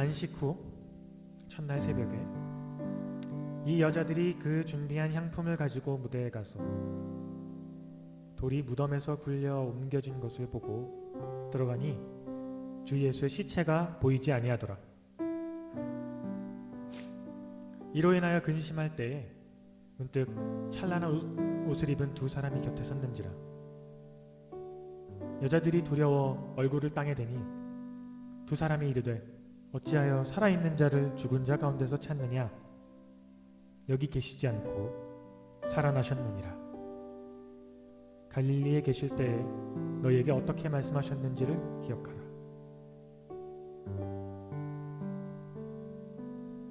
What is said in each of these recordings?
안식 후 첫날 새벽에 이 여자들이 그 준비한 향품을 가지고 무대에 가서 돌이 무덤에서 굴려 옮겨진 것을 보고 들어가니 주 예수의 시체가 보이지 아니하더라. 이로 인하여 근심할 때에 문득 찬란한 옷을 입은 두 사람이 곁에 섰는지라. 여자들이 두려워 얼굴을 땅에 대니 두 사람이 이르되 어찌하여 살아있는 자를 죽은 자 가운데서 찾느냐? 여기 계시지 않고 살아나셨느니라. 갈릴리에 계실 때에 너희에게 어떻게 말씀하셨는지를 기억하라.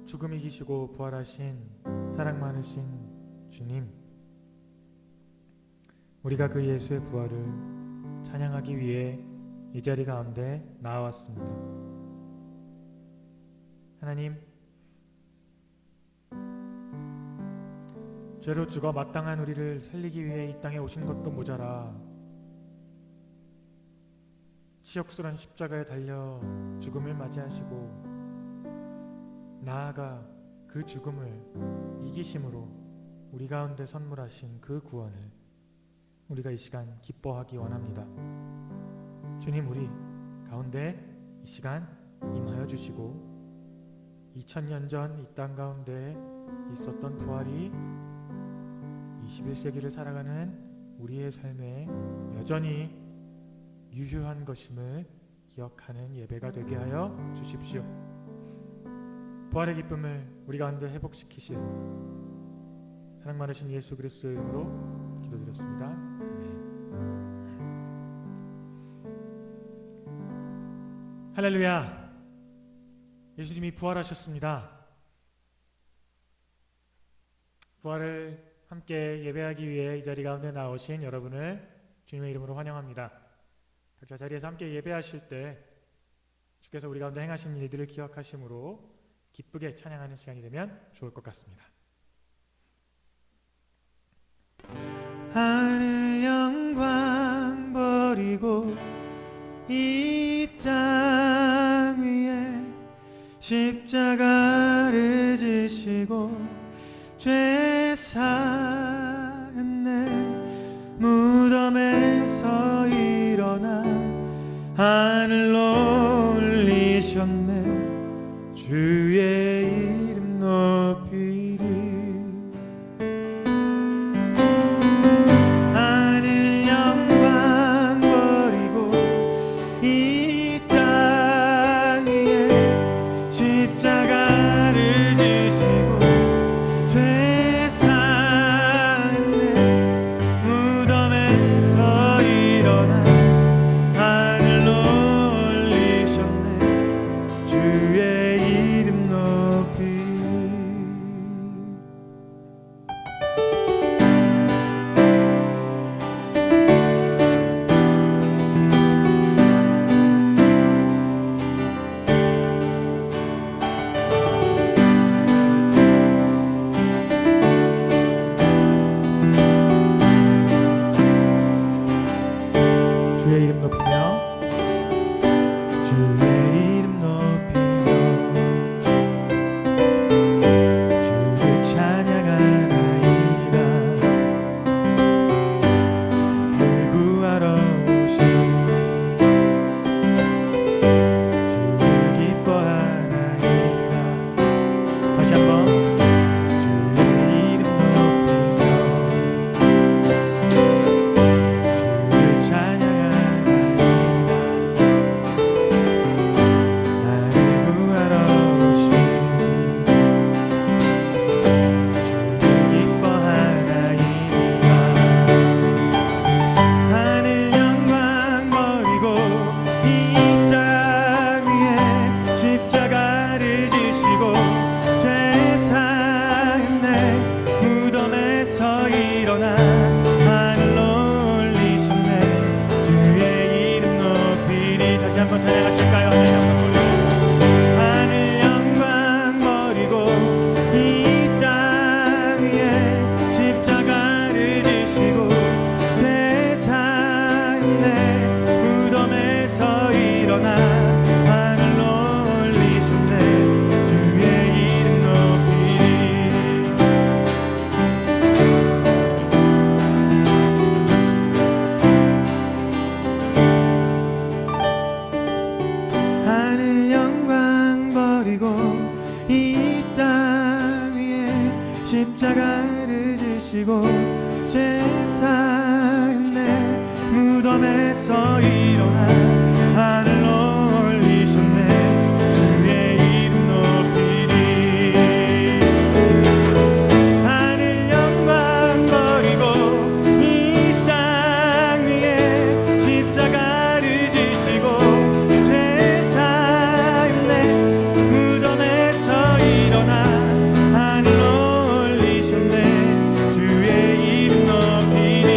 죽음 이기시고 부활하신 사랑 많으신 주님, 우리가 그 예수의 부활을 찬양하기 위해 이 자리 가운데 나아왔습니다. 하나님, 죄로 죽어 마땅한 우리를 살리기 위해 이 땅에 오신 것도 모자라 치욕스런 십자가에 달려 죽음을 맞이하시고 나아가 그 죽음을 이기심으로 우리 가운데 선물하신 그 구원을 우리가 이 시간 기뻐하기 원합니다. 주님, 우리 가운데 이 시간 임하여 주시고 2000년 전 이 땅 가운데 있었던 부활이 21세기를 살아가는 우리의 삶에 여전히 유효한 것임을 기억하는 예배가 되게 하여 주십시오. 부활의 기쁨을 우리 가운데 회복시키실 사랑 많으신 예수 그리스도의 이름으로 기도드렸습니다. 아멘. 할렐루야. 예수님이 부활하셨습니다. 부활을 함께 예배하기 위해 이 자리 가운데 나오신 여러분을 주님의 이름으로 환영합니다. 각자 자리에서 함께 예배하실 때 주께서 우리 가운데 행하신 일들을 기억하심으로 기쁘게 찬양하는 시간이 되면 좋을 것 같습니다. 하늘 영광 버리고 이 땅 위에 십자가를 지시고 죄 사한 내 무덤에서 일어나 하늘로 올리셨네. 주의 이름 높이리. 하늘 영광 버리고 이 땅 위에 십자가를 지시고 죄 사한 주시고 제사인 내 무덤에서 일어나 하늘 올리셨네. 주의 이름 높이리. 하늘 영광 버리고 이 땅 위에 십자가를 지시고 제사인 내 무덤에서 일어나 하늘 올리셨네. 주의 이름 높이리.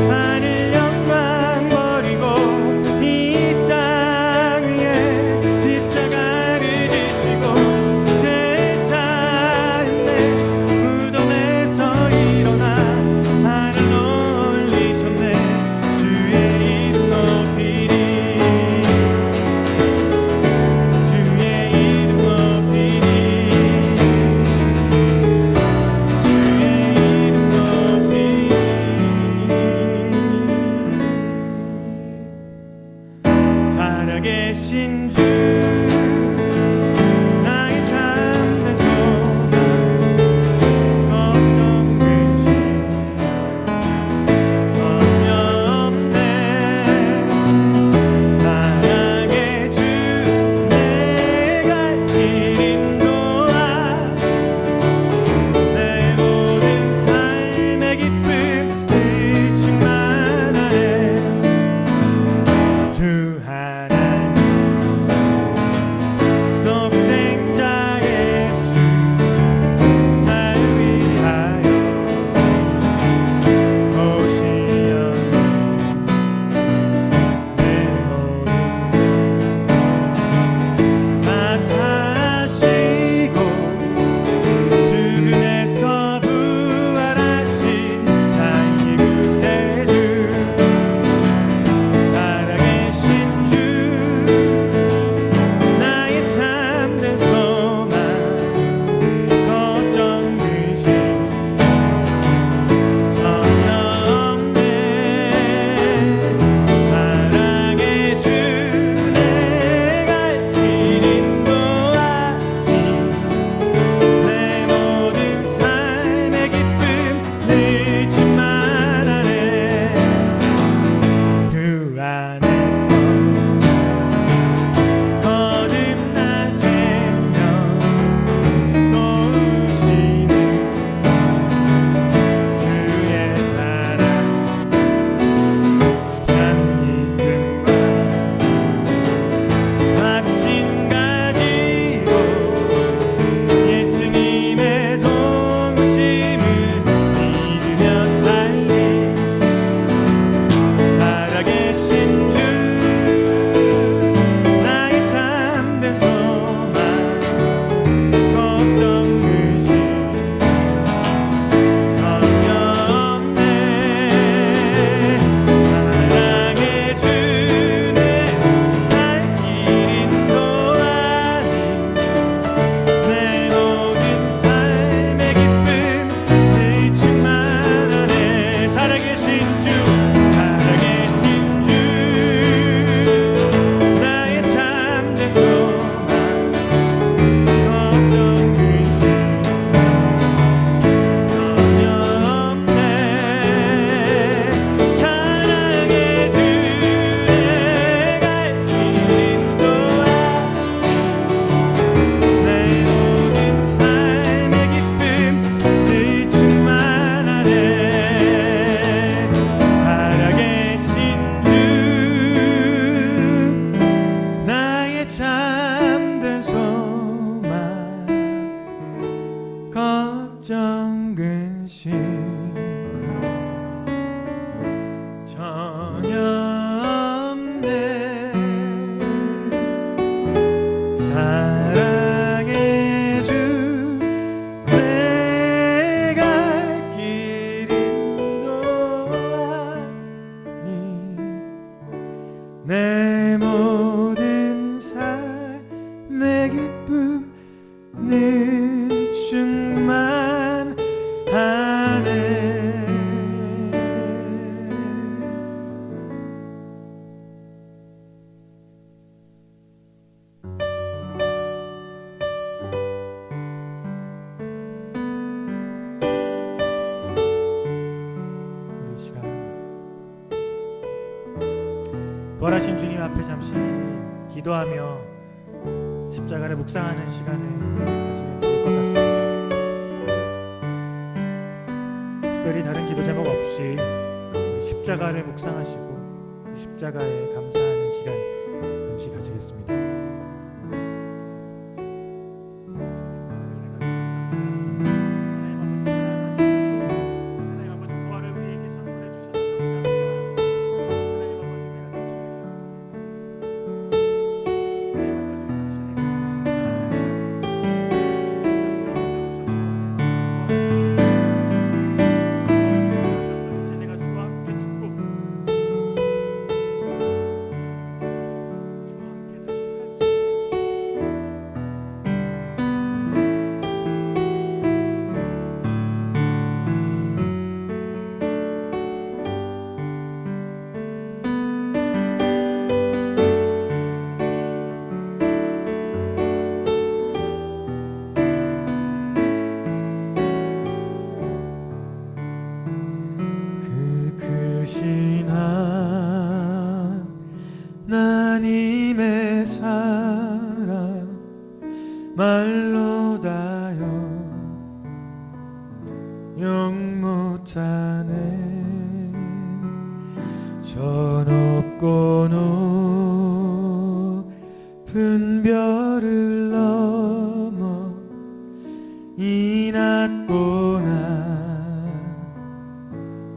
하늘 영광 버리고 이 땅 위에 십자가를 지시고 제사인 내 무덤에서 일어나 하늘 올리셨네. 주의 이름 높이리. 주의 이름 높이리. 주의 이름 높이리. 살아계신 주 나의 참된 소망 걱정 근심 전혀 없네. 사랑의 주 내 갈 길 인도하. 내 모든 삶의 기쁨을 충만하네. 주 하나님 독생자 예수 나를 위하여 오시었네. 내 모든 다 사시고 죽음에서 부활하신 나의 구세주 살아계신 주 나의 참된 소망 걱정 근심 전혀 없네. 사랑의 주 내 갈 길 인도하니. 내 모든 삶의 기쁨을 충만하네. 그 안에서 거듭난 생명 도우시는 주의 사랑 참 기쁨과 확신 가지고 예수님의 도우심을 믿으며 살리. 살아계신 주 나의 참된 소망 걱정 근심 전혀 없네. 사랑의 주 내 갈 길 인도하니. 내 모든 삶의 기쁨을 충만하네. 살아계신 주 살아계신 주 나의 참된 소망 걱정 근심 전혀 없네. 사랑의 주 내 갈 길 인도하니. 내 모든 삶의 기쁨을 충만하네. 살아계신 주 나의 참된 소망 걱정 근심 전혀 없네. 사랑의 주 내 갈 길 인도하니. 내 모든 삶의 기쁨을 충만하네. 부활하신 주님 앞에 잠시 기도하며 십자가를 묵상하는 시간을 가지면 좋을 것 같습니다. 특별히 다른 기도 제목 없이 십자가를 묵상하시고 그 십자가에 감사하는 시간 잠시 가지겠습니다. 하나님의 사랑 말로 다여 영 못하네. 저 높고 높은 별을 넘어 이 낮고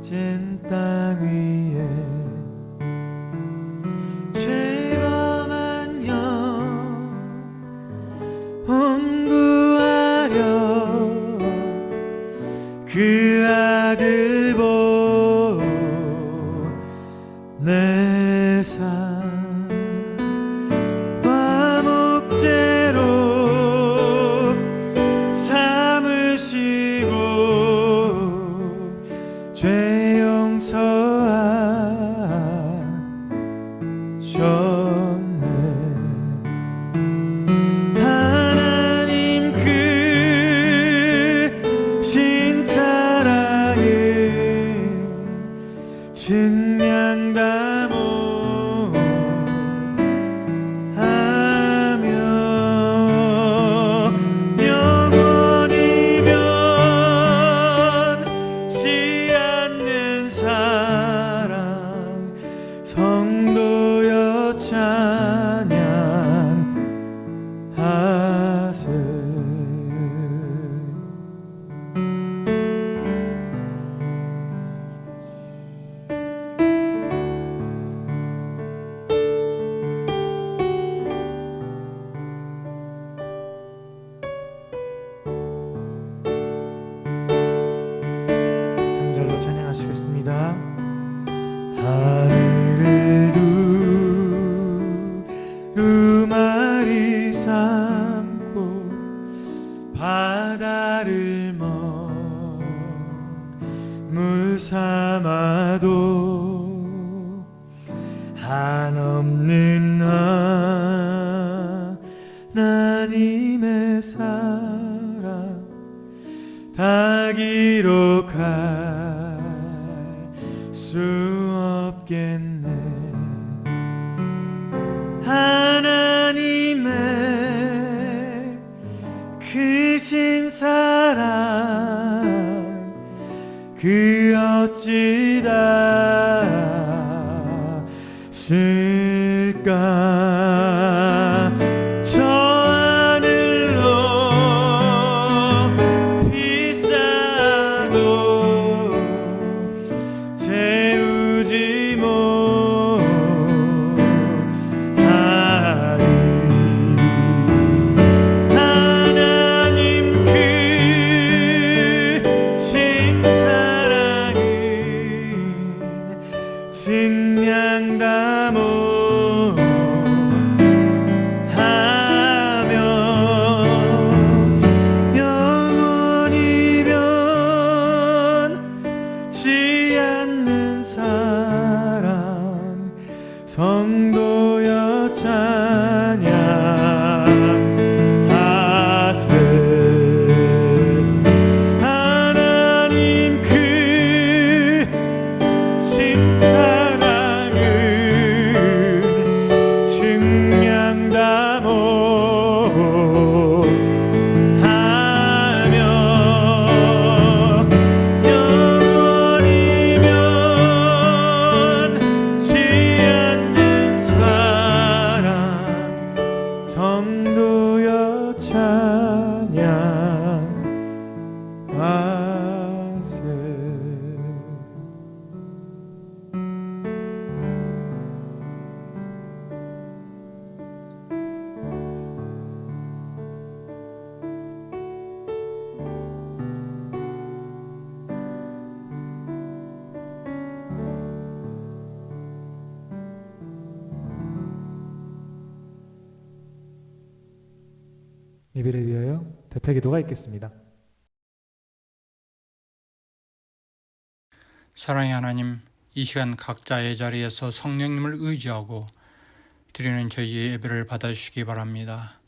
낮은 땅 위에 죄범한 영 온구하려 그 아들 보내사 화목제로 삼으시고 죄 용서하셨네. 하나님 크신 사랑을 증량담 성도여 찬양하세. 삼절로 찬양하시겠습니다. 하늘을 두루마리 삼고 바다를 먹물 삼아도 한없는 하나님의 사랑 다 기록할 수 없겠네. 하나님의 크신 사랑 그 어찌 닿을까. 저 하늘로 비싸도 채우지 못하리. 하나님 크신 사랑을 하세. 예배를 위하여 대표기도가 있겠습니다. 사랑의 하나님, 이 시간 각자의 자리에서 성령님을 의지하고 드리는 저희의 예배를 받아주시기 바랍니다.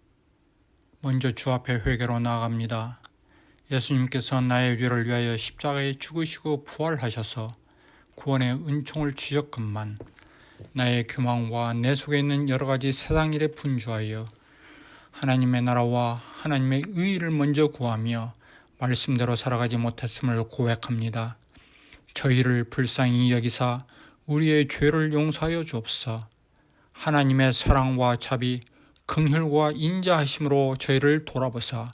먼저 주 앞에 회개로 나아갑니다. 예수님께서 나의 죄를 위하여 십자가에 죽으시고 부활하셔서 구원의 은총을 주셨건만 나의 교만과 내 속에 있는 여러 가지 세상 일에 분주하여 하나님의 나라와 하나님의 의의를 먼저 구하며 말씀대로 살아가지 못했음을 고백합니다. 저희를 불쌍히 여기사 우리의 죄를 용서하여 주옵소서. 하나님의 사랑과 자비, 긍휼과 인자하심으로 저희를 돌아보사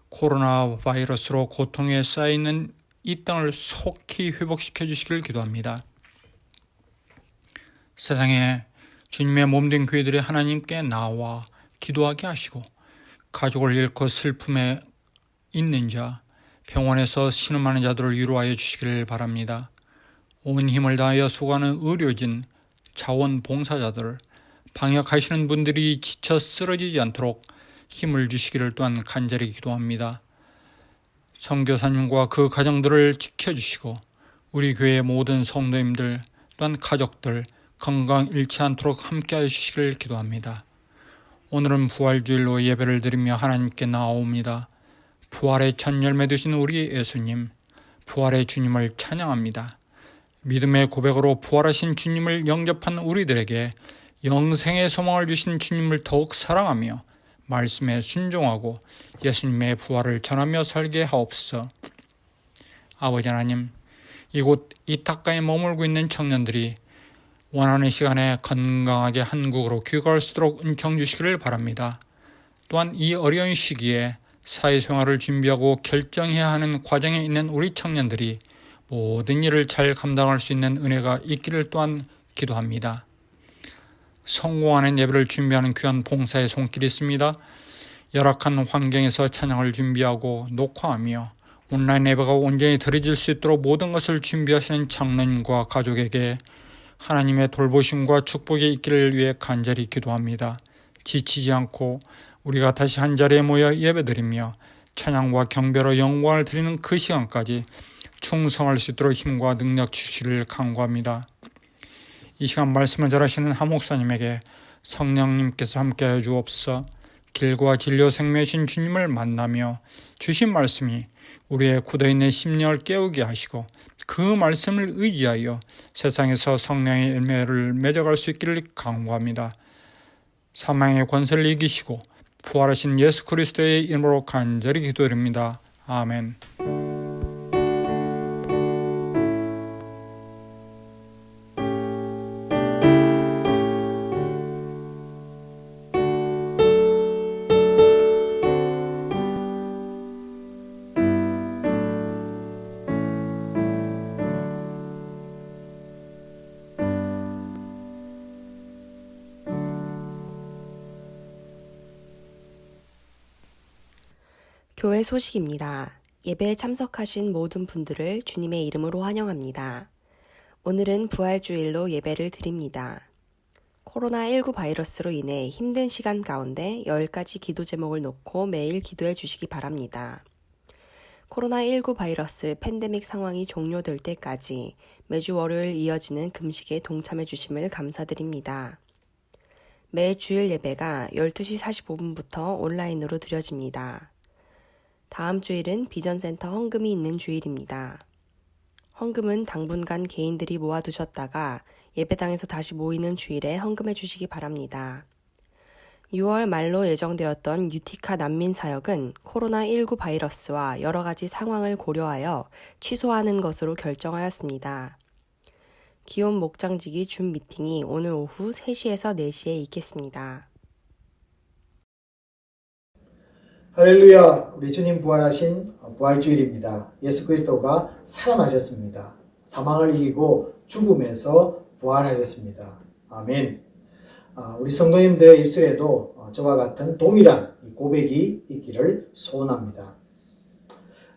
코로나 바이러스로 고통에 쌓여있는 이 땅을 속히 회복시켜 주시길 기도합니다. 세상에 주님의 몸된 교회들이 하나님께 나와 기도하게 하시고 가족을 잃고 슬픔에 있는 자, 병원에서 신음하는 자들을 위로하여 주시기를 바랍니다. 온 힘을 다하여 수고하는 의료진, 자원봉사자들, 방역하시는 분들이 지쳐 쓰러지지 않도록 힘을 주시기를 또한 간절히 기도합니다. 선교사님과 그 가정들을 지켜주시고 우리 교회의 모든 성도님들 또한 가족들 건강 잃지 않도록 함께하여 주시기를 기도합니다. 오늘은 부활주일로 예배를 드리며 하나님께 나아옵니다. 부활의 첫 열매 되신 우리 예수님, 부활의 주님을 찬양합니다. 믿음의 고백으로 부활하신 주님을 영접한 우리들에게 영생의 소망을 주신 주님을 더욱 사랑하며 말씀에 순종하고 예수님의 부활을 전하며 살게 하옵소서. 아버지 하나님, 이곳 이타카에 머물고 있는 청년들이 원하는 시간에 건강하게 한국으로 귀국할 수 있도록 은총 주시기를 바랍니다. 또한 이 어려운 시기에 사회생활을 준비하고 결정해야 하는 과정에 있는 우리 청년들이 모든 일을 잘 감당할 수 있는 은혜가 있기를 또한 기도합니다. 성공하는 예배를 준비하는 귀한 봉사의 손길이 있습니다. 열악한 환경에서 찬양을 준비하고 녹화하며 온라인 예배가 온전히 드려질 수 있도록 모든 것을 준비하시는 장로님과 가족에게 하나님의 돌보심과 축복이 있기를 위해 간절히 기도합니다. 지치지 않고 우리가 다시 한자리에 모여 예배드리며 찬양과 경배로 영광을 드리는 그 시간까지 충성할 수 있도록 힘과 능력 주시기를 간구합니다. 이 시간 말씀을 전하시는 하 목사님에게 성령님께서 함께하여 주옵소서. 길과 진리와 생명이신 주님을 만나며 주신 말씀이 우리의 굳어있는 심령을 깨우게 하시고 그 말씀을 의지하여 세상에서 성령의 열매를 맺어갈 수 있기를 간구합니다. 사망의 권세를 이기시고 부활하신 예수 그리스도의 이름으로 간절히 기도드립니다. 아멘. 교회 소식입니다. 예배에 참석하신 모든 분들을 주님의 이름으로 환영합니다. 오늘은 부활주일로 예배를 드립니다. 코로나19 바이러스로 인해 힘든 시간 가운데 10가지 기도 제목을 놓고 매일 기도해 주시기 바랍니다. 코로나19 바이러스 팬데믹 상황이 종료될 때까지 매주 월요일 이어지는 금식에 동참해 주심을 감사드립니다. 매 주일 예배가 12시 45분부터 온라인으로 드려집니다. 다음 주일은 비전센터 헌금이 있는 주일입니다. 헌금은 당분간 개인들이 모아두셨다가 예배당에서 다시 모이는 주일에 헌금해 주시기 바랍니다. 6월 말로 예정되었던 유티카 난민 사역은 코로나19 바이러스와 여러 가지 상황을 고려하여 취소하는 것으로 결정하였습니다. 기온 목장지기 준 미팅이 오늘 오후 3시에서 4시에 있겠습니다. 할렐루야, 우리 주님 부활하신 부활주일입니다. 예수 그리스도가 살아나셨습니다. 사망을 이기고 죽음에서 부활하셨습니다. 아멘. 우리 성도님들의 입술에도 저와 같은 동일한 고백이 있기를 소원합니다.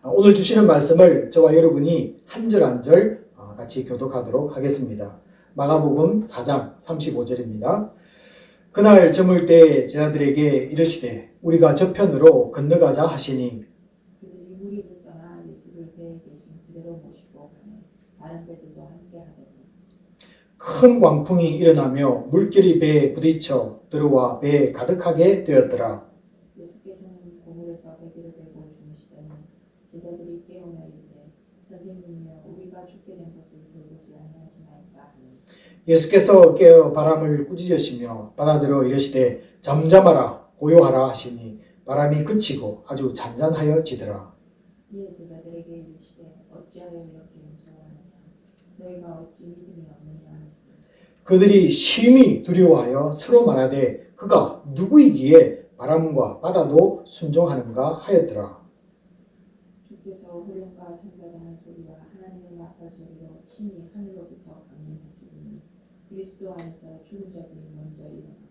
오늘 주시는 말씀을 저와 여러분이 한 절 한 절 같이 교독하도록 하겠습니다. 마가복음 4장 35절입니다. 그날 저물 때 제자들에게 이르시되 우리가 저편으로 건너가자 하시니 그들이 무리를 떠나 예수를 배에 계신 그대로 모시고 다른 배들도 함께 하더니 큰 광풍이 일어나며 물결이 배에 부딪혀 들어와 배에 가득하게 되었더라. 예수께서는 고물에서 배기를 베고 주무시더니 제자들이 깨우며 이르되 선생님이여 우리가 죽게 된 것을 돌보지 아니하시나이까 하니 예수께서 깨어 바람을 꾸짖으시며 바다들어 이르시되 잠잠하라 고요하라 하시니 바람이 그치고 아주 잔잔하여지더라. 이에 제자들에게 이르시되 어찌하여 이렇게 무서워하느냐 너희가 어찌 믿음이 없느냐 하시니 그들이 심히 두려워하여 서로 말하되 그가 누구이기에 바람과 바다도 순종하는가 하였더라. 주께서 훈련과 천사장한 소리와 하나님의 나팔 소리로 친히 하늘로부터 강림하시니 그리스도 안에서 죽은 자들이 먼저 일어나고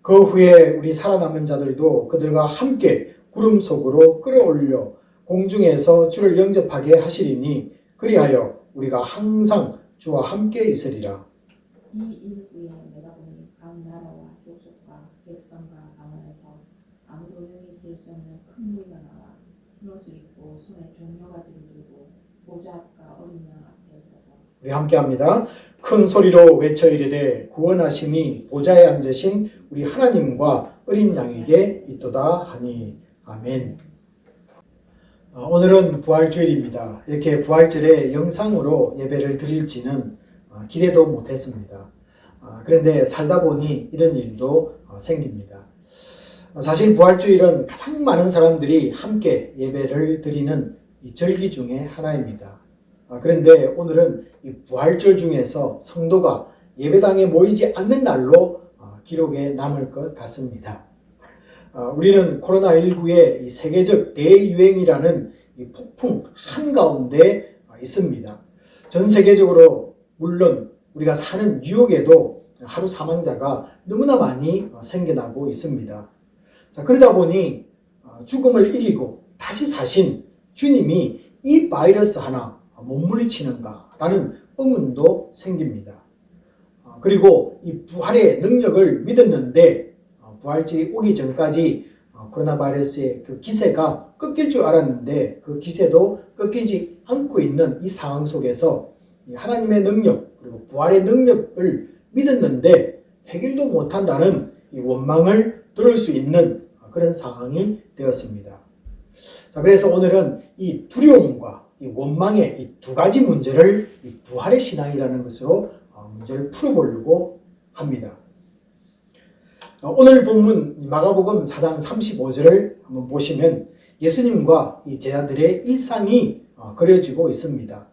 그 후에 우리 살아남은 자들도 그들과 함께 구름 속으로 끌어올려 공중에서 주를 영접하게 하시리니 그리하여 우리가 항상 주와 함께 있으리라. 이 일 후에 내가 보니 각 나라와 족속과 백성과 강원에서 아무도 능히 쓸 수 없는 큰 무리가 나와 흰 옷을 입고 손에 종려가지를 들고 보좌 앞과 어린 양 앞에 서서 우리 함께 합니다. 큰 소리로 외쳐 이르되 구원하심이 보좌에 앉으신 우리 하나님과 어린 양에게 있도다 하니 아멘. 오늘은 부활주일입니다. 이렇게 부활절에 영상으로 예배를 드릴지는 기대도 못했습니다. 그런데 살다 보니 이런 일도 생깁니다. 사실 부활주일은 가장 많은 사람들이 함께 예배를 드리는 이 절기 중에 하나입니다. 그런데 오늘은 이 부활절 중에서 성도가 예배당에 모이지 않는 날로 기록에 남을 것 같습니다. 우리는 코로나19의 이 세계적 대유행이라는 이 폭풍 한가운데 있습니다. 전 세계적으로 물론 우리가 사는 뉴욕에도 하루 사망자가 너무나 많이 생겨나고 있습니다. 자, 그러다 보니 죽음을 이기고 다시 사신 주님이 이 바이러스 하나 못 물리치는가라는 의문도 생깁니다. 그리고 이 부활의 능력을 믿었는데 부활절이 오기 전까지 코로나 바이러스의 그 기세가 꺾일 줄 알았는데 그 기세도 꺾이지 않고 있는 이 상황 속에서 하나님의 능력 그리고 부활의 능력을 믿었는데 해결도 못한다는 이 원망을 들을 수 있는 그런 상황이 되었습니다. 자, 그래서 오늘은 이 두려움과 이 원망의 이 두 가지 문제를 이 부활의 신앙이라는 것으로 문제를 풀어보려고 합니다. 오늘 본문 마가복음 4장 35절을 한번 보시면 예수님과 이 제자들의 일상이 그려지고 있습니다.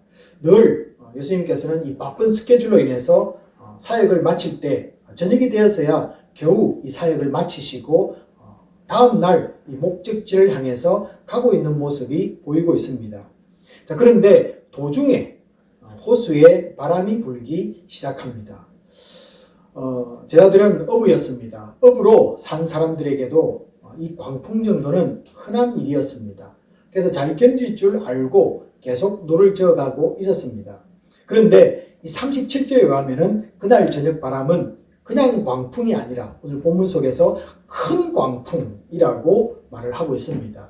늘 예수님께서는 이 바쁜 스케줄로 인해서 사역을 마칠 때 저녁이 되었어야 겨우 이 사역을 마치시고 다음 날 이 목적지를 향해서 가고 있는 모습이 보이고 있습니다. 자, 그런데 도중에 호수에 바람이 불기 시작합니다. 제자들은 어부였습니다. 어부로 산 사람들에게도 이 광풍 정도는 흔한 일이었습니다. 그래서 잘 견딜 줄 알고 계속 노를 저어가고 있었습니다. 그런데 이 37절에 의하면은 그날 저녁 바람은 그냥 광풍이 아니라 오늘 본문 속에서 큰 광풍이라고 말을 하고 있습니다.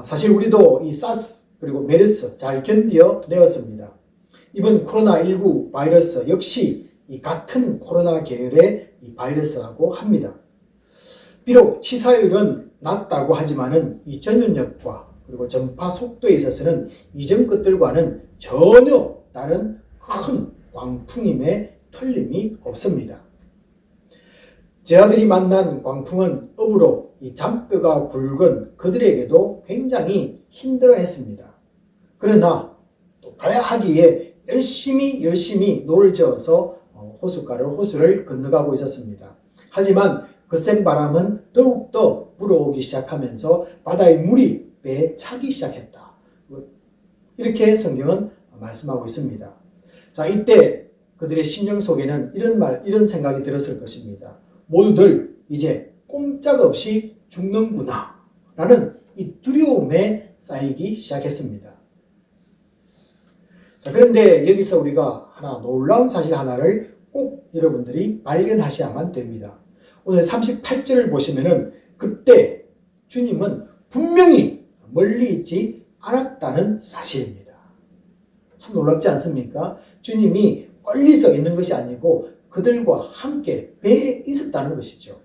사실 우리도 이 사스 그리고 메르스 잘 견디어 내었습니다. 이번 코로나19 바이러스 역시 이 같은 코로나 계열의 이 바이러스라고 합니다. 비록 치사율은 낮다고 하지만은 이 전염력과 그리고 전파 속도에 있어서는 이전 것들과는 전혀 다른 큰 광풍임에 틀림이 없습니다. 제자들이 만난 광풍은 어부로 이 잔뼈가 굵은 그들에게도 굉장히 힘들어했습니다. 그러나 또 가야 하기에 열심히 노를 저어서 호수를 건너가고 있었습니다. 하지만 그 센 바람은 더욱더 불어오기 시작하면서 바다의 물이 배에 차기 시작했다. 이렇게 성경은 말씀하고 있습니다. 자, 이때 그들의 심령 속에는 이런 생각이 들었을 것입니다. 모두들 이제 꼼짝없이 죽는구나 라는 이 두려움에 쌓이기 시작했습니다. 자, 그런데 여기서 우리가 놀라운 사실 하나를 꼭 여러분들이 발견하셔야만 됩니다. 오늘 38절을 보시면은 그때 주님은 분명히 멀리 있지 않았다는 사실입니다. 참 놀랍지 않습니까? 주님이 멀리서 있는 것이 아니고 그들과 함께 배에 있었다는 것이죠.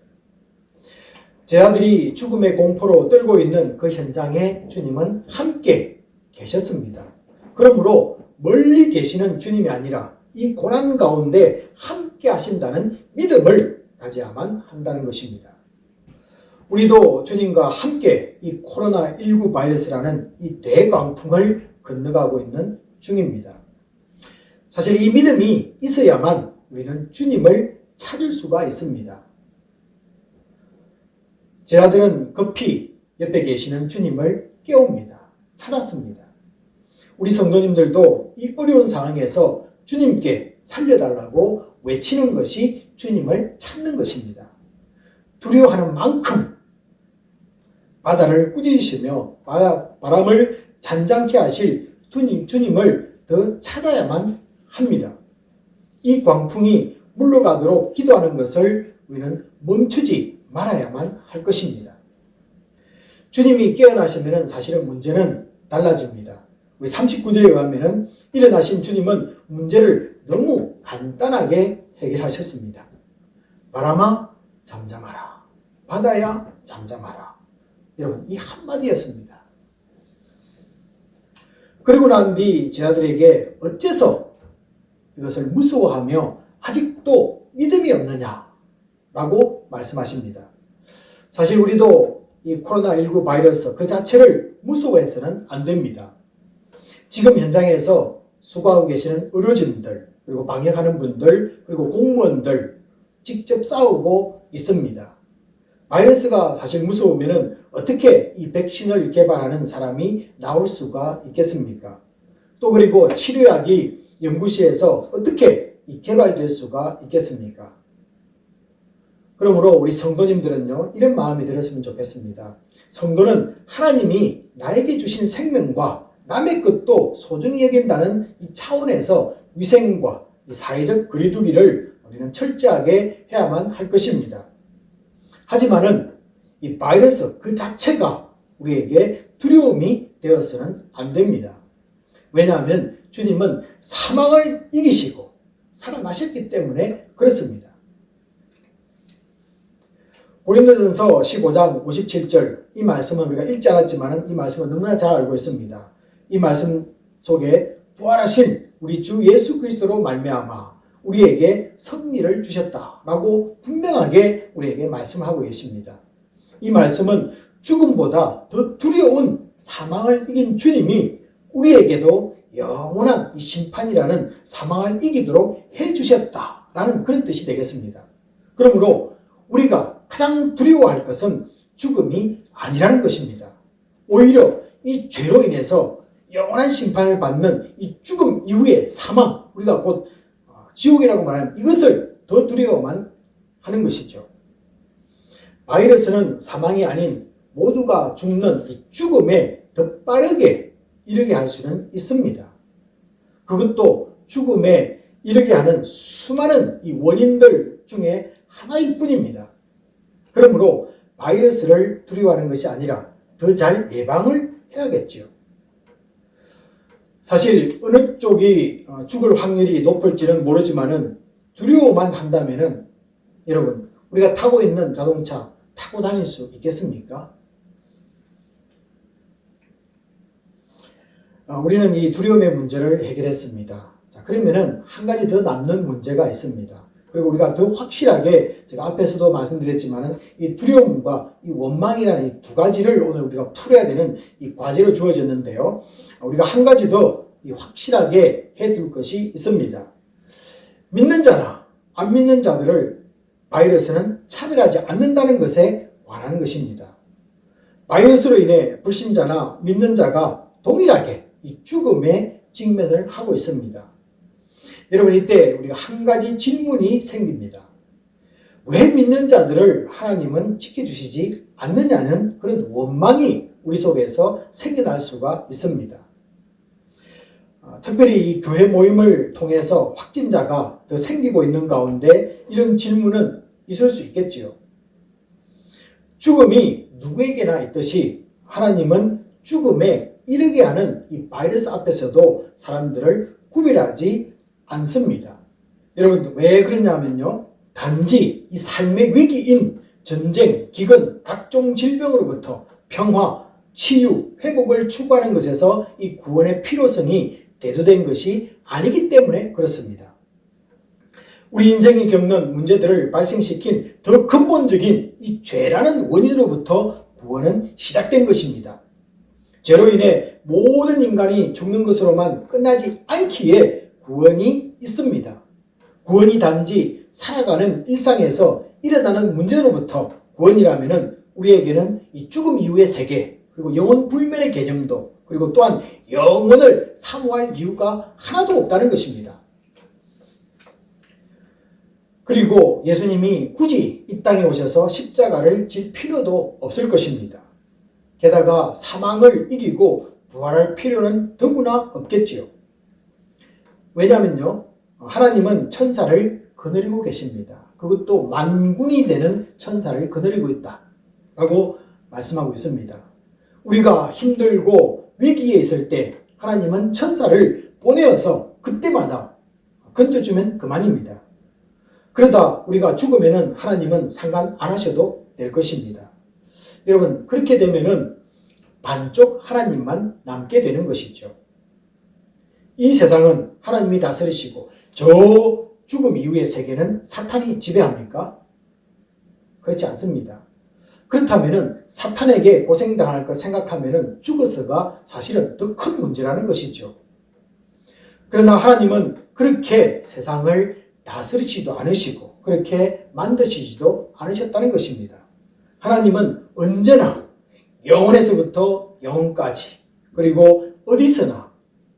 제자들이 죽음의 공포로 떨고 있는 그 현장에 주님은 함께 계셨습니다. 그러므로 멀리 계시는 주님이 아니라 이 고난 가운데 함께 하신다는 믿음을 가져야만 한다는 것입니다. 우리도 주님과 함께 이 코로나19 바이러스라는 이 대광풍을 건너가고 있는 중입니다. 사실 이 믿음이 있어야만 우리는 주님을 찾을 수가 있습니다. 제자들은 급히 옆에 계시는 주님을 깨웁니다. 찾았습니다. 우리 성도님들도 이 어려운 상황에서 주님께 살려달라고 외치는 것이 주님을 찾는 것입니다. 두려워하는 만큼 바다를 꾸짖으시며 바람을 잔잔케 하실 주님을 더 찾아야만 합니다. 이 광풍이 물러가도록 기도하는 것을 우리는 멈추지 말아야만 할 것입니다. 주님이 깨어나시면 사실은 문제는 달라집니다. 우리 39절에 의하면 일어나신 주님은 문제를 너무 간단하게 해결하셨습니다. 바람아 잠잠하라. 바다야 잠잠하라. 여러분, 이 한마디였습니다. 그리고 난 뒤 제자들에게 어째서 이것을 무서워하며 아직도 믿음이 없느냐라고 말씀하십니다. 사실 우리도 이 코로나19 바이러스 그 자체를 무서워해서는 안 됩니다. 지금 현장에서 수고하고 계시는 의료진들, 그리고 방역하는 분들, 그리고 공무원들 직접 싸우고 있습니다. 바이러스가 사실 무서우면 어떻게 이 백신을 개발하는 사람이 나올 수가 있겠습니까? 또 그리고 치료약이 연구실에서 어떻게 개발될 수가 있겠습니까? 그러므로 우리 성도님들은요, 이런 마음이 들었으면 좋겠습니다. 성도는 하나님이 나에게 주신 생명과 남의 것도 소중히 여긴다는 이 차원에서 위생과 사회적 거리두기를 우리는 철저하게 해야만 할 것입니다. 하지만은 이 바이러스 그 자체가 우리에게 두려움이 되어서는 안 됩니다. 왜냐하면 주님은 사망을 이기시고 살아나셨기 때문에 그렇습니다. 고린도전서 15장 57절 이 말씀은 우리가 읽지 않았지만 이 말씀은 너무나 잘 알고 있습니다. 이 말씀 속에 부활하신 우리 주 예수 그리스도로 말미암아 우리에게 승리를 주셨다라고 분명하게 우리에게 말씀하고 계십니다. 이 말씀은 죽음보다 더 두려운 사망을 이긴 주님이 우리에게도 영원한 이 심판이라는 사망을 이기도록 해주셨다라는 그런 뜻이 되겠습니다. 그러므로 우리가 가장 두려워할 것은 죽음이 아니라는 것입니다. 오히려 이 죄로 인해서 영원한 심판을 받는 이 죽음 이후의 사망, 우리가 곧 지옥이라고 말하는 이것을 더 두려워만 하는 것이죠. 바이러스는 사망이 아닌 모두가 죽는 이 죽음에 더 빠르게 이르게 할 수는 있습니다. 그것도 죽음에 이르게 하는 수많은 이 원인들 중에 하나일 뿐입니다. 그러므로 바이러스를 두려워하는 것이 아니라 더 잘 예방을 해야겠지요. 사실 어느 쪽이 죽을 확률이 높을지는 모르지만은 두려워만 한다면은 여러분, 우리가 타고 있는 자동차 타고 다닐 수 있겠습니까? 우리는 이 두려움의 문제를 해결했습니다. 자, 그러면은 한 가지 더 남는 문제가 있습니다. 그리고 우리가 더 확실하게 제가 앞에서도 말씀드렸지만은 이 두려움과 이 원망이라는 이 두 가지를 오늘 우리가 풀어야 되는 이 과제로 주어졌는데요. 우리가 한 가지 더 확실하게 해둘 것이 있습니다. 믿는 자나 안 믿는 자들을 바이러스는 차별하지 않는다는 것에 관한 것입니다. 바이러스로 인해 불신자나 믿는 자가 동일하게 이 죽음에 직면을 하고 있습니다. 여러분, 이때 우리가 한 가지 질문이 생깁니다. 왜 믿는 자들을 하나님은 지켜주시지 않느냐는 그런 원망이 우리 속에서 생겨날 수가 있습니다. 특별히 이 교회 모임을 통해서 확진자가 더 생기고 있는 가운데 이런 질문은 있을 수 있겠지요. 죽음이 누구에게나 있듯이 하나님은 죽음에 이르게 하는 이 바이러스 앞에서도 사람들을 구별하지 않습니다. 여러분, 왜 그러냐면요. 단지 이 삶의 위기인 전쟁, 기근, 각종 질병으로부터 평화, 치유, 회복을 추구하는 것에서 이 구원의 필요성이 대두된 것이 아니기 때문에 그렇습니다. 우리 인생이 겪는 문제들을 발생시킨 더 근본적인 이 죄라는 원인으로부터 구원은 시작된 것입니다. 죄로 인해 모든 인간이 죽는 것으로만 끝나지 않기에 구원이 있습니다. 구원이 단지 살아가는 일상에서 일어나는 문제로부터 구원이라면 우리에게는 이 죽음 이후의 세계, 그리고 영혼 불멸의 개념도, 그리고 또한 영혼을 사모할 이유가 하나도 없다는 것입니다. 그리고 예수님이 굳이 이 땅에 오셔서 십자가를 질 필요도 없을 것입니다. 게다가 사망을 이기고 부활할 필요는 더구나 없겠지요. 왜냐하면요, 하나님은 천사를 거느리고 계십니다. 그것도 만군이 되는 천사를 거느리고 있다라고 말씀하고 있습니다. 우리가 힘들고 위기에 있을 때 하나님은 천사를 보내어서 그때마다 건져주면 그만입니다. 그러다 우리가 죽으면은 하나님은 상관 안 하셔도 될 것입니다. 여러분, 그렇게 되면은 반쪽 하나님만 남게 되는 것이죠. 이 세상은 하나님이 다스리시고 저 죽음 이후의 세계는 사탄이 지배합니까? 그렇지 않습니다. 그렇다면은 사탄에게 고생당할 것 생각하면은 죽어서가 사실은 더 큰 문제라는 것이죠. 그러나 하나님은 그렇게 세상을 다스리지도 않으시고 그렇게 만드시지도 않으셨다는 것입니다. 하나님은 언제나 영원에서부터 영원까지, 그리고 어디서나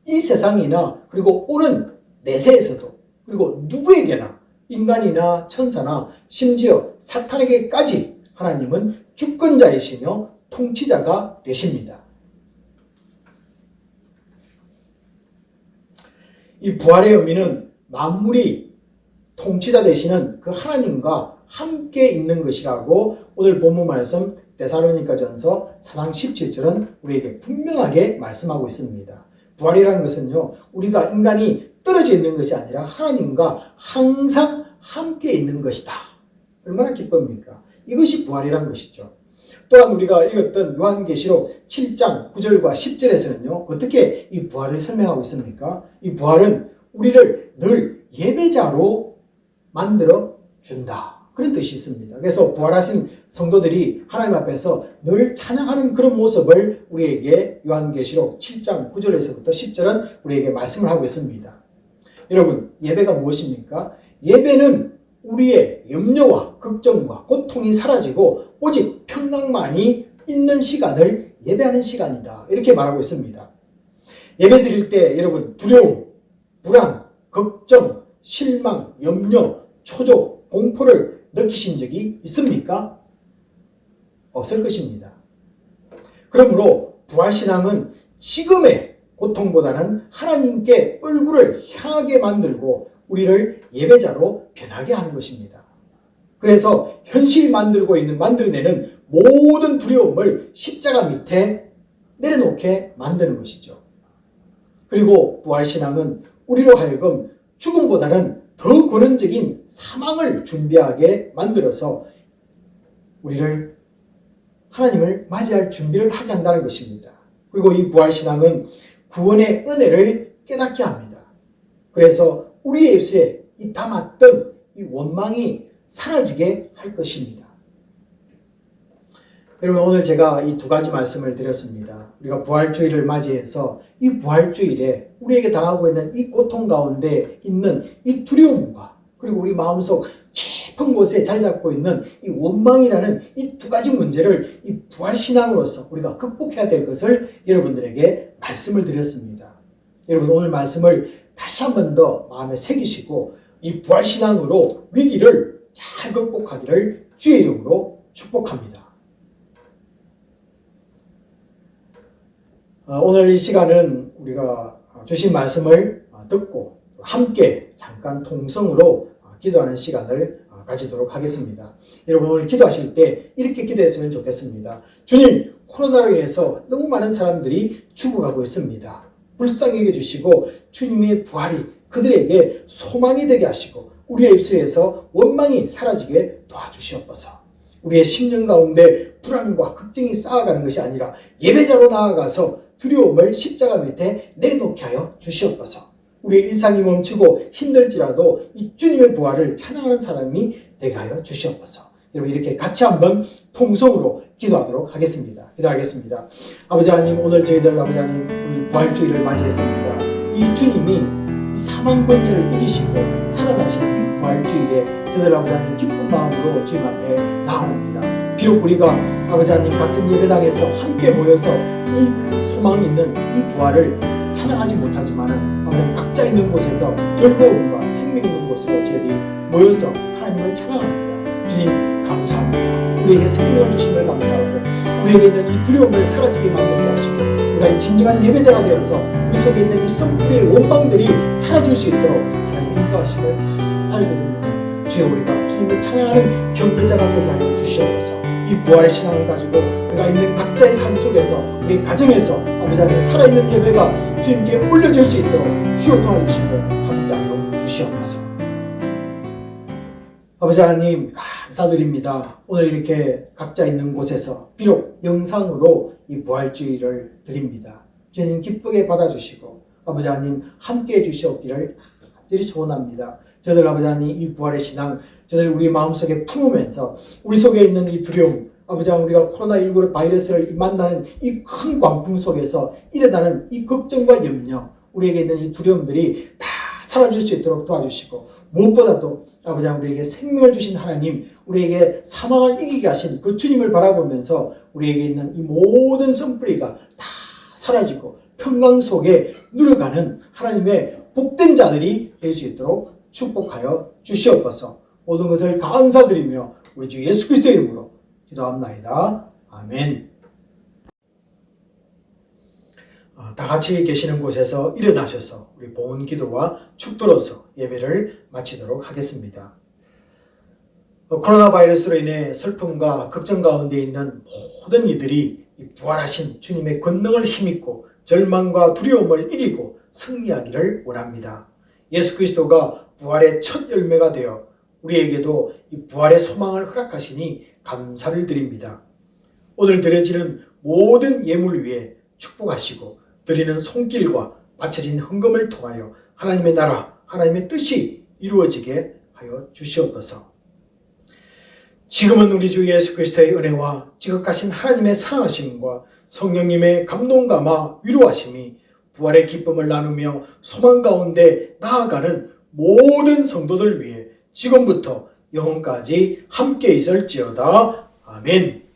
이 세상이나 그리고 오는 내세에서도, 그리고 누구에게나 인간이나 천사나 심지어 사탄에게까지 하나님은 주권자이시며 통치자가 되십니다. 이 부활의 의미는 만물이 통치자 되시는 그 하나님과 함께 있는 것이라고 오늘 본문 말씀 데살로니가전서 4장 17절은 우리에게 분명하게 말씀하고 있습니다. 부활이라는 것은요, 우리가 인간이 떨어져 있는 것이 아니라 하나님과 항상 함께 있는 것이다. 얼마나 기쁩니까? 이것이 부활이라는 것이죠. 또한 우리가 읽었던 요한계시록 7장 9절과 10절에서는요, 어떻게 이 부활을 설명하고 있습니까? 이 부활은 우리를 늘 예배자로 만들어 준다, 그런 뜻이 있습니다. 그래서 부활하신 성도들이 하나님 앞에서 늘 찬양하는 그런 모습을 우리에게 요한계시록 7장 9절에서부터 10절은 우리에게 말씀을 하고 있습니다. 여러분, 예배가 무엇입니까? 예배는 우리의 염려와 걱정과 고통이 사라지고 오직 평강만이 있는 시간을 예배하는 시간이다, 이렇게 말하고 있습니다. 예배 드릴 때 여러분, 두려움, 불안, 걱정, 실망, 염려, 초조, 공포를 느끼신 적이 있습니까? 없을 것입니다. 그러므로 부활신앙은 지금의 고통보다는 하나님께 얼굴을 향하게 만들고 우리를 예배자로 변하게 하는 것입니다. 그래서 현실이 만들어내는 모든 두려움을 십자가 밑에 내려놓게 만드는 것이죠. 그리고 부활신앙은 우리로 하여금 죽음보다는 더 권능적인 사망을 준비하게 만들어서 우리를 하나님을 맞이할 준비를 하게 한다는 것입니다. 그리고 이 부활신앙은 구원의 은혜를 깨닫게 합니다. 그래서 우리의 입술에 이 담았던 이 원망이 사라지게 할 것입니다. 여러분, 오늘 제가 이 두 가지 말씀을 드렸습니다. 우리가 부활주일을 맞이해서 이 부활주일에 우리에게 당하고 있는 이 고통 가운데 있는 이 두려움과 그리고 우리 마음속 깊은 곳에 자리 잡고 있는 이 원망이라는 이 두 가지 문제를 이 부활신앙으로서 우리가 극복해야 될 것을 여러분들에게 말씀을 드렸습니다. 여러분 오늘 말씀을 다시 한 번 더 마음에 새기시고 이 부활신앙으로 위기를 잘 극복하기를 주의 이름으로 축복합니다. 오늘 이 시간은 우리가 주신 말씀을 듣고 함께 잠깐 통성으로 기도하는 시간을 가지도록 하겠습니다. 여러분 오늘 기도하실 때 이렇게 기도했으면 좋겠습니다. 주님, 코로나로 인해서 너무 많은 사람들이 죽어가고 있습니다. 불쌍히 여겨주시고 주님의 부활이 그들에게 소망이 되게 하시고 우리의 입술에서 원망이 사라지게 도와주시옵소서. 우리의 심령 가운데 불안과 걱정이 쌓아가는 것이 아니라 예배자로 나아가서 두려움을 십자가 밑에 내려놓게 하여 주시옵소서. 우리의 일상이 멈추고 힘들지라도 이 주님의 부활을 찬양하는 사람이 되게 하여 주시옵소서. 여러분 이렇게 같이 한번 통성으로 기도하도록 하겠습니다. 기도하겠습니다. 아버지 하나님, 오늘 저희들 아버지 하나님 우리 부활주의를 맞이했습니다. 이 주님이 사망 권세를 이기시고 살아나신 이 부활주의에 저들 아버지 하나님 기쁜 마음으로 주님 앞에 나옵니다. 비록 우리가 아버지 하나님 같은 예배당에서 함께 모여서 이 소망 있는 이 부활을 찬양하지 못하지만은 아버지 각자 있는 곳에서 즐거움과 생명 있는 곳으로 저희들이 모여서 하나님을 찬양합니다. 주님 감사합니다. 우리에게 생명을 주심을 감사하고 우리에게 있는 이 두려움을 사라지게 만들게 하시고 우리가 진정한 예배자가 되어서 우리 속에 있는 이 썩불의 원망들이 사라질 수 있도록 하나님 인도하심을 살펴봅니다. 주여 우리가 주님을 찬양하는 경배자가 되게 하여 주시옵소서. 이 부활의 신앙을 가지고 우리가 있는 각자의 삶 속에서 우리 가정에서 아버지 하나님 살아있는 예배가 주님께 올려질 수 있도록 주여 도와주시고 함께하여 주시옵소서. 아버지 하나님 감사드립니다. 오늘 이렇게 각자 있는 곳에서 비록 영상으로 이 부활주의를 드립니다. 주님 기쁘게 받아주시고 아버지 하나님 함께해 주시옵기를 간절히 소원합니다. 저들 아버지 하나님 이 부활의 신앙 저들 우리 마음속에 품으면서 우리 속에 있는 이 두려움 아버지 하나님 우리가 코로나19 바이러스를 만나는 이 큰 광풍 속에서 일어나는 이 걱정과 염려 우리에게 있는 이 두려움들이 다 사라질 수 있도록 도와주시고 무엇보다도 아버지 하나님 우리에게 생명을 주신 하나님 우리에게 사망을 이기게 하신 그 주님을 바라보면서 우리에게 있는 이 모든 선뿌리가 다 사라지고 평강 속에 누려가는 하나님의 복된 자들이 될 수 있도록 축복하여 주시옵소서. 모든 것을 감사드리며 우리 주 예수 그리스도의 이름으로 기도합나이다. 아멘. 다 같이 계시는 곳에서 일어나셔서 우리 봉헌 기도와 축도로서 예배를 마치도록 하겠습니다. 코로나 바이러스로 인해 슬픔과 걱정 가운데 있는 모든 이들이 부활하신 주님의 권능을 힘입고 절망과 두려움을 이기고 승리하기를 원합니다. 예수 그리스도가 부활의 첫 열매가 되어 우리에게도 이 부활의 소망을 허락하시니 감사를 드립니다. 오늘 드려지는 모든 예물 위에 축복하시고 드리는 손길과 바쳐진 헌금을 통하여 하나님의 나라, 하나님의 뜻이 이루어지게 하여 주시옵소서. 지금은 우리 주 예수 그리스도의 은혜와 지극하신 하나님의 사랑하심과 성령님의 감동감화 위로하심이 부활의 기쁨을 나누며 소망 가운데 나아가는 모든 성도들 위해 지금부터 영원까지 함께 있을지어다. 아멘.